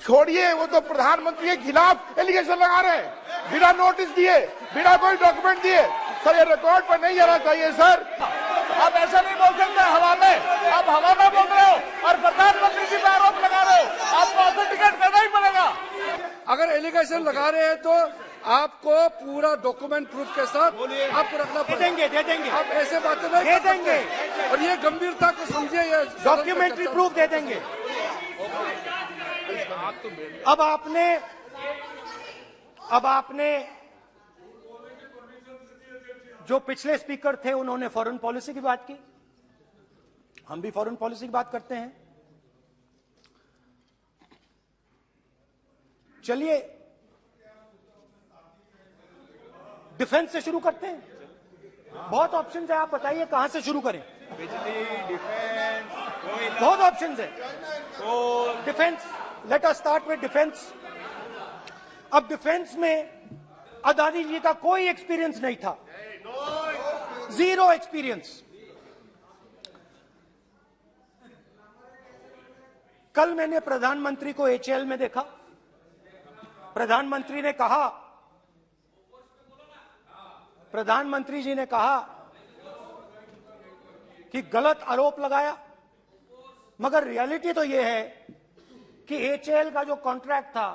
छोड़िए, वो तो प्रधानमंत्री के खिलाफ एलिगेशन लगा रहे हैं बिना नोटिस दिए, बिना कोई डॉक्यूमेंट दिए। सर ये रिकॉर्ड पर नहीं जाना चाहिए सर। आप ऐसा नहीं बोल सकते हवा में, आप हवा में बोल रहे हो और प्रधानमंत्री जी पे आरोप लगा रहे हो, आपको ऑथेंटिकेट करना ही पड़ेगा। अगर एलिगेशन लगा रहे हैं तो आपको पूरा डॉक्यूमेंट प्रूफ के साथ आपको रखना पड़ेगा। दे देंगे आप ऐसे बातें नहीं दे देंगे और ये गंभीरता को समझिए। ये डॉक्यूमेंट्री प्रूफ दे देंगे। अब आपने जो पिछले स्पीकर थे उन्होंने फॉरेन पॉलिसी की बात की, हम भी फॉरेन पॉलिसी की बात करते हैं। चलिए डिफेंस से शुरू करते हैं। बहुत ऑप्शंस है, आप बताइए कहां से शुरू करें। बिजली, डिफेंस, बहुत ऑप्शंस है। Defence, let us start with defence. अब डिफेंस में अदानी जी का कोई एक्सपीरियंस नहीं था, जीरो एक्सपीरियंस। कल मैंने प्रधानमंत्री को एचएएल में देखा। प्रधानमंत्री जी ने कहा कि गलत आरोप लगाया, मगर रियलिटी तो यह है कि एचएएल का जो कॉन्ट्रैक्ट था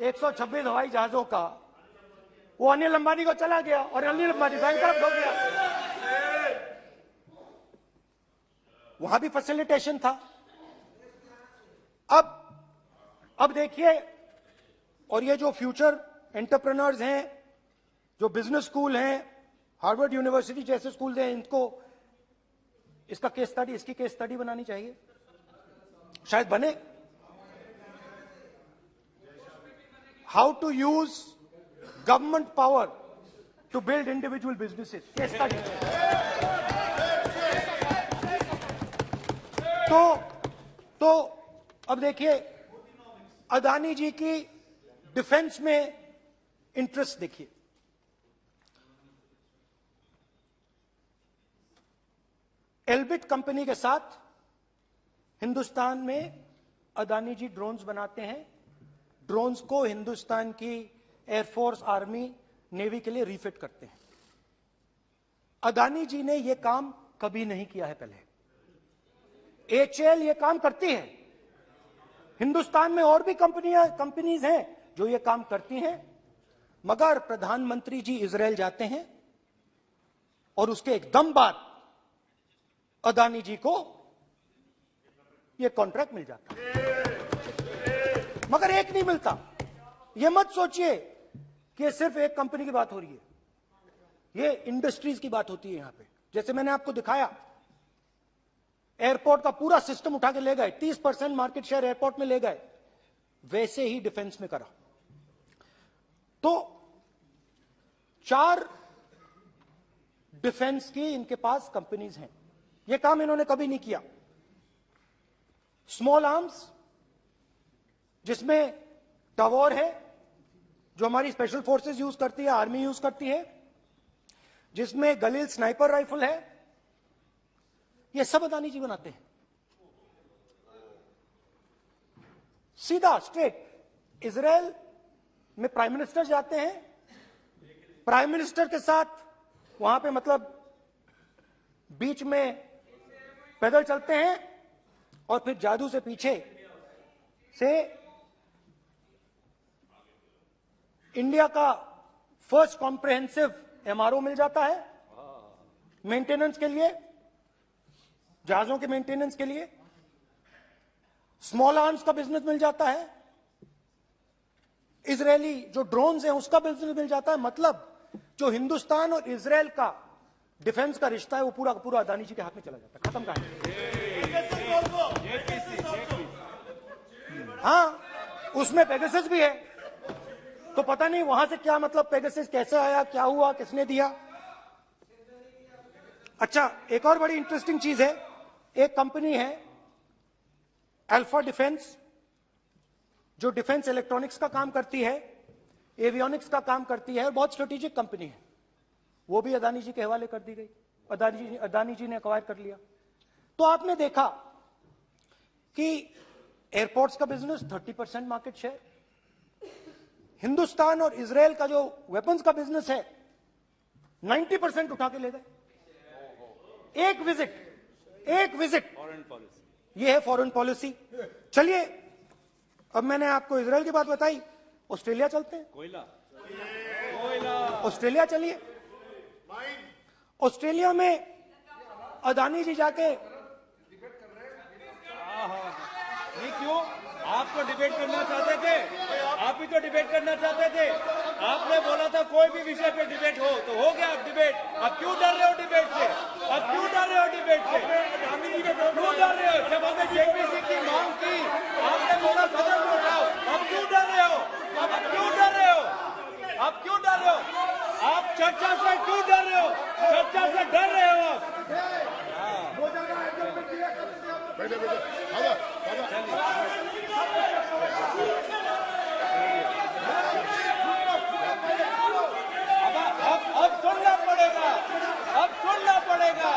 126 हवाई जहाजों का, वो अनिल अंबानी को चला गया और अनिल अंबानी बैंकरप्ट हो गया। वहां भी फैसिलिटेशन था। अब देखिए, और ये जो फ्यूचर एंटरप्रेन्योर्स हैं, जो बिजनेस स्कूल हैं, हार्वर्ड यूनिवर्सिटी जैसे स्कूल हैं, इनको इसका केस स्टडी, इसकी केस स्टडी बनानी चाहिए, शायद बने। How to use government power to build individual businesses, case study. तो अब देखिए, अदानी जी की डिफेंस में इंटरेस्ट देखिए। एल्बिट कंपनी के साथ हिंदुस्तान में अदानी जी ड्रोन्स बनाते हैं। ड्रोन्स को हिंदुस्तान की एयरफोर्स, आर्मी, नेवी के लिए रिफिट करते हैं। अदानी जी ने यह काम कभी नहीं किया है पहले। एचएएल ये काम करती है। हिंदुस्तान में और भी कंपनीज हैं जो ये काम करती हैं, मगर प्रधानमंत्री जी इजरायल जाते हैं और उसके एकदम बाद अदानी जी को ये कॉन्ट्रैक्ट मिल जाता है, मगर एक नहीं मिलता। ये मत सोचिए कि सिर्फ एक कंपनी की बात हो रही है, ये इंडस्ट्रीज की बात होती है यहां पे। जैसे मैंने आपको दिखाया, एयरपोर्ट का पूरा सिस्टम उठा के ले गए, 30% मार्केट शेयर एयरपोर्ट में ले गए, वैसे ही डिफेंस में करा। तो 4 डिफेंस की इनके पास कंपनीज हैं। यह काम इन्होंने कभी नहीं किया। स्मॉल आर्म्स, जिसमें टवॉर है जो हमारी स्पेशल फोर्सेस यूज करती है, आर्मी यूज करती है, जिसमें गलील स्नाइपर राइफल है, ये सब अदानी जी बनाते हैं। सीधा स्ट्रेट इजरायल में प्राइम मिनिस्टर जाते हैं, प्राइम मिनिस्टर के साथ वहां पे मतलब बीच में पैदल चलते हैं और फिर जादू से पीछे से इंडिया का फर्स्ट कॉम्प्रिहेंसिव एमआरओ मिल जाता है मेंटेनेंस के लिए, जहाजों के मेंटेनेंस के लिए। स्मॉल आर्म्स का बिजनेस मिल जाता है, इजरायली जो ड्रोन्स हैं उसका बिजनेस मिल जाता है। मतलब जो हिंदुस्तान और इजरायल का डिफेंस का रिश्ता है वो पूरा का पूरा अदानी जी के हाथ में चला जाता है, खत्म कहानी। हाँ, उसमें पेगासस भी है, तो पता नहीं वहां से क्या मतलब पेगासस कैसे आया, क्या हुआ, किसने दिया। अच्छा, एक और बड़ी इंटरेस्टिंग चीज है, एक कंपनी है अल्फा डिफेंस, जो डिफेंस इलेक्ट्रॉनिक्स का काम करती है, एवियोनिक्स का काम करती है, और बहुत स्ट्रेटेजिक कंपनी है। वो भी अदानी जी के हवाले कर दी गई, अदानी जी ने एक्वायर कर लिया। तो आपने देखा कि एयरपोर्ट्स का बिजनेस 30% मार्केट शेयर। हिंदुस्तान और इजराइल का जो वेपन्स का बिजनेस है 90% उठा के ले गए। एक विजिट फॉरेन पॉलिसी। ये है फॉरेन पॉलिसी। चलिए अब मैंने आपको इजराइल की बात बताई, ऑस्ट्रेलिया चलते हैं। कोयला। ऑस्ट्रेलिया चलिए। ऑस्ट्रेलिया में अदानी जी जाके नहीं क्यों? आप तो डिबेट करना चाहते थे, आप ही तो डिबेट करना चाहते थे। आपने बोला था कोई भी विषय पे डिबेट हो तो हो गया डिबेट। अब क्यों डर रहे हो डिबेट से? अब क्यों डर रहे हो डिबेट से? क्यों डर रहे हो? जब हमने जेपीसी की मांग की, आपने बोला सदन में उठाओ। अब क्यों डर रहे हो? अब क्यों डर रहे हो? अब क्यों डर रहे हो? आप चर्चा से क्यों डर रहे हो? चर्चा से डर रहे हो आप। बैठे बैठे अब सुनना पड़ेगा, अब सुनना पड़ेगा,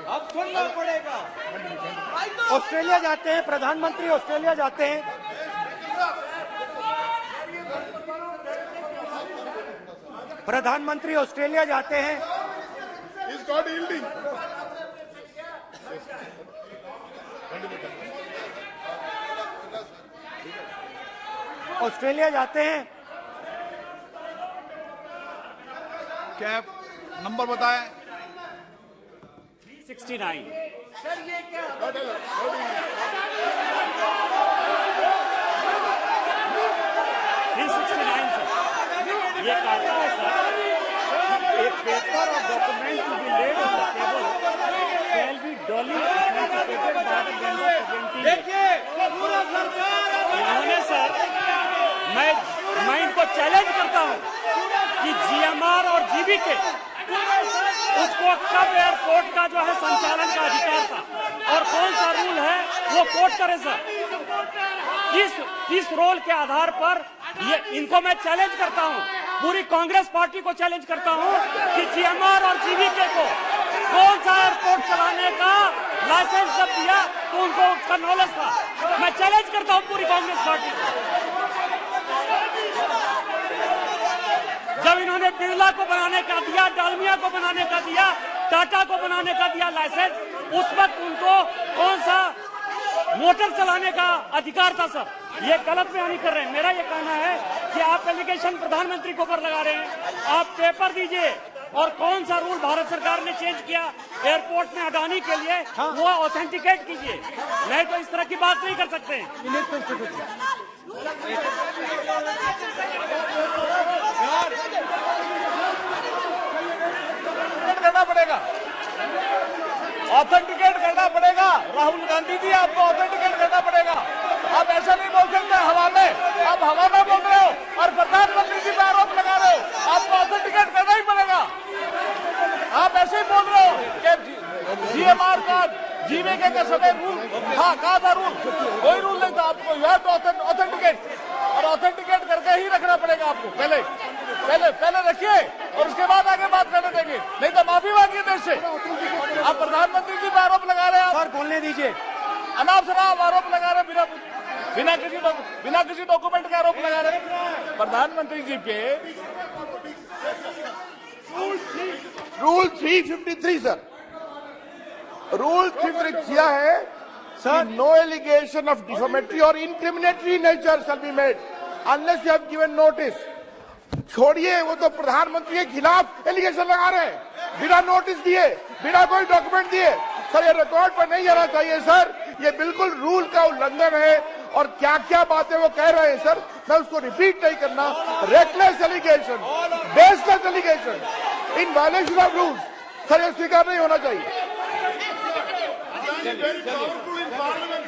अब सुनना पड़ेगा। ऑस्ट्रेलिया जाते हैं, प्रधानमंत्री ऑस्ट्रेलिया जाते हैं। प्रधानमंत्री ऑस्ट्रेलिया जाते हैं। He's not yielding. ऑस्ट्रेलिया जाते हैं। कैब नंबर बताएं। 369। ये कहता है सर, एक पेपर और document to be laid on the table shall be duly authenticated by the member presenting. देखिए पूरा सरकार इन्होंने सर, मैं इनको चैलेंज करता हूं कि जीएमआर और जीबीके उसको कब एयरपोर्ट का जो है संचालन का अधिकार था और कौन सा रूल है वो कोर्ट करे सर। किस रोल के आधार पर ये इनको मैं चैलेंज करता हूं, पूरी कांग्रेस पार्टी को चैलेंज करता हूं कि जीएमआर और जीबीके को कौन सा एयरपोर्ट चलाने का लाइसेंस जब दिया तो उनको उसका नॉलेज था। मैं चैलेंज करता हूं पूरी कांग्रेस पार्टी को। जब इन्होंने बिरला को बनाने का दिया, डालमिया को बनाने का दिया, टाटा को बनाने का दिया लाइसेंस, उस वक्त उनको कौन सा मोटर चलाने का अधिकार था सर? ये गलत बयानी कर रहे हैं। मेरा ये कहना है कि आप एलिगेशन प्रधानमंत्री को ऊपर लगा रहे हैं, आप पेपर दीजिए और कौन सा रूल भारत सरकार ने चेंज किया एयरपोर्ट में अडानी के लिए वो ऑथेंटिकेट कीजिए, नहीं तो इस तरह की बात नहीं कर सकते। करना पड़ेगा, ऑथेंटिकेट करना पड़ेगा। राहुल गांधी जी आपको ऑथेंटिकेट करना पड़ेगा। आप ऐसा नहीं बोल सकते हवा में, आप हवा में बोल रहे हो और प्रधानमंत्री जी पे आरोप लगा रहे हो। आपको ऑथेंटिकेट करना ही पड़ेगा। आप ऐसे ही बोल रहे हो कि जीएमआर का जीवीके के समय रूल था, कहा था रूल? कोई रूल नहीं था। आपको यह तो ऑथेंटिकेट और ऑथेंटिकेट करके ही रखना पड़ेगा आपको। पहले रखिए और उसके बाद आगे बात करने देंगे, नहीं तो माफी मांगिए देश से। आप प्रधानमंत्री जी पे आरोप लगा रहे हैं, सर बोलने दीजिए। अनाप शनाप आरोप लगा रहे, बिना किसी डॉक्यूमेंट के आरोप लगा रहे प्रधानमंत्री जी पे। रूल 353 सर, रूल 353 किया है sir, no allegation of defamatory और incriminatory nature shall be made unless you have given notice. छोड़िए, वो तो प्रधानमंत्री के खिलाफ एलिगेशन लगा रहे हैं बिना नोटिस दिए, बिना कोई डॉक्यूमेंट दिए। सर ये रिकॉर्ड पर नहीं आना चाहिए सर, ये बिल्कुल रूल का उल्लंघन है। और क्या क्या बातें वो कह रहे हैं सर, मैं उसको रिपीट नहीं करना। Reckless allegation, baseless allegation in violation of rules, sir ये स्वीकार नहीं होना चाहिए।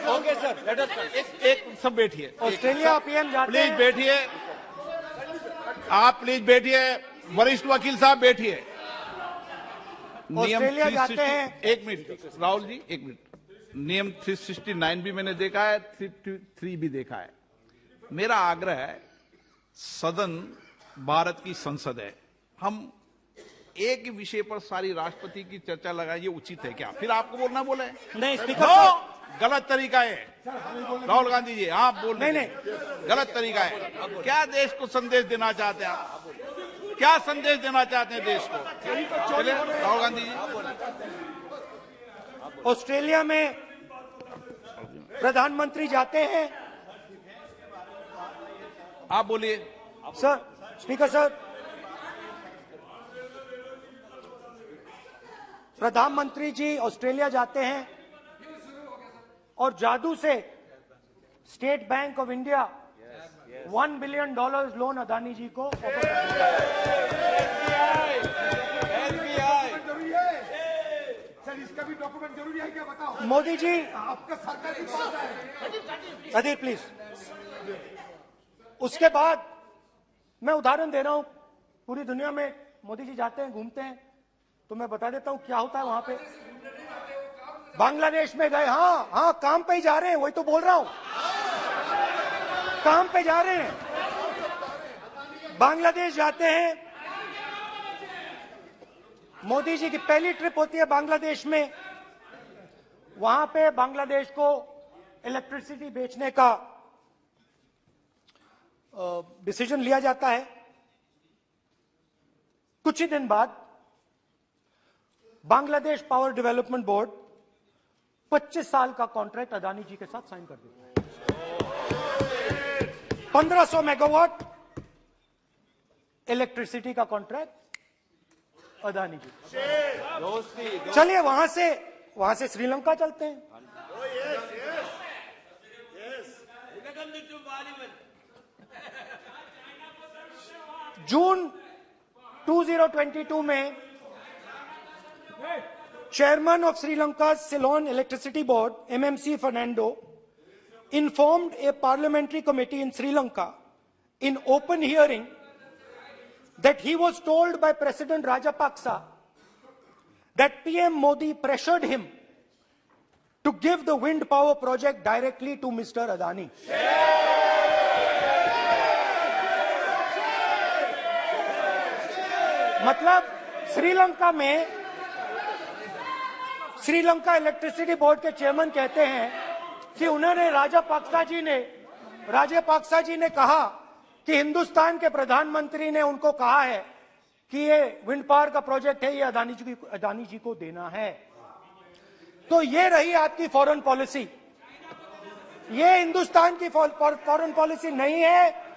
ओके सर, एक सब बैठिए। ऑस्ट्रेलिया पीएम जाते प्लीज हैं। बैठिए, आप प्लीज बैठिए। वरिष्ठ वकील साहब बैठिए। ऑस्ट्रेलिया जाते हैं। एक मिनट राहुल जी, एक मिनट। नियम 369 भी मैंने देखा है, 353 भी देखा है। मेरा आग्रह है, सदन भारत की संसद है, हम एक ही विषय पर सारी राष्ट्रपति की चर्चा लगाए, ये उचित है क्या? फिर आपको बोलना बोले नहीं स्पीकर नो, साहब, गलत तरीका है। राहुल गांधी जी, आप बोल रहे नहीं, हैं, गलत तरीका है। क्या देश को संदेश देना चाहते हैं आप? क्या संदेश देना चाहते हैं देश को? बोले राहुल गांधी जी। ऑस्ट्रेलिया में प्रधानमंत्री जाते हैं। आप बोलिए। सर, स्पीकर सर, प्रधानमंत्री जी ऑस्ट्रेलिया जाते हैं और जादू से State Bank of India $1 billion loan Adani ji को ऑफर कर देता है। सर इसका भी डॉक्यूमेंट जरूरी है क्या बताओ? मोदी जी, आपका सरकारी पास है। अधीर प्लीज। उसके बाद मैं उदाहरण दे रहा हूं, पूरी दुनिया में मोदी जी जाते हैं, घूमते हैं, तो मैं बता देता हूं क्या होता है वहां पे। बांग्लादेश में गए, हाँ काम पे ही जा रहे हैं, वही तो बोल रहा हूं, काम पे जा रहे हैं। बांग्लादेश जाते हैं, मोदी जी की पहली ट्रिप होती है बांग्लादेश में। वहां पे बांग्लादेश को इलेक्ट्रिसिटी बेचने का डिसीजन लिया जाता है। कुछ ही दिन बाद बांग्लादेश पावर डेवलपमेंट बोर्ड 25 साल का कॉन्ट्रैक्ट अदानी जी के साथ साइन कर देता है। 1500 मेगावाट इलेक्ट्रिसिटी का कॉन्ट्रैक्ट अदानी जी। चलिए वहां से श्रीलंका चलते हैं। जून 2022 में Chairman of Sri Lanka's Ceylon Electricity Board, MMC Fernando, informed a parliamentary committee in Sri Lanka in open hearing that he was told by President Rajapaksa that PM Modi pressured him to give the wind power project directly to Mr. Adani. मतलब Sri Lanka electricity board के chairman कहते हैं कि उन्होंने राजापाक्सा जी ने कहा कि हिंदुस्तान के प्रधानमंत्री ने उनको कहा है कि ये विंड पावर का प्रोजेक्ट है, ये अदानी जी को देना है। तो ये रही आपकी फॉरेन पॉलिसी। ये हिंदुस्तान की फॉरेन पॉलिसी नहीं है,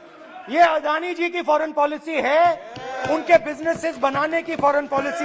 ये अदानी जी की फॉरेन पॉलिसी है, उनके बिजनेसेस बनाने की फॉरेन पॉलिसी है।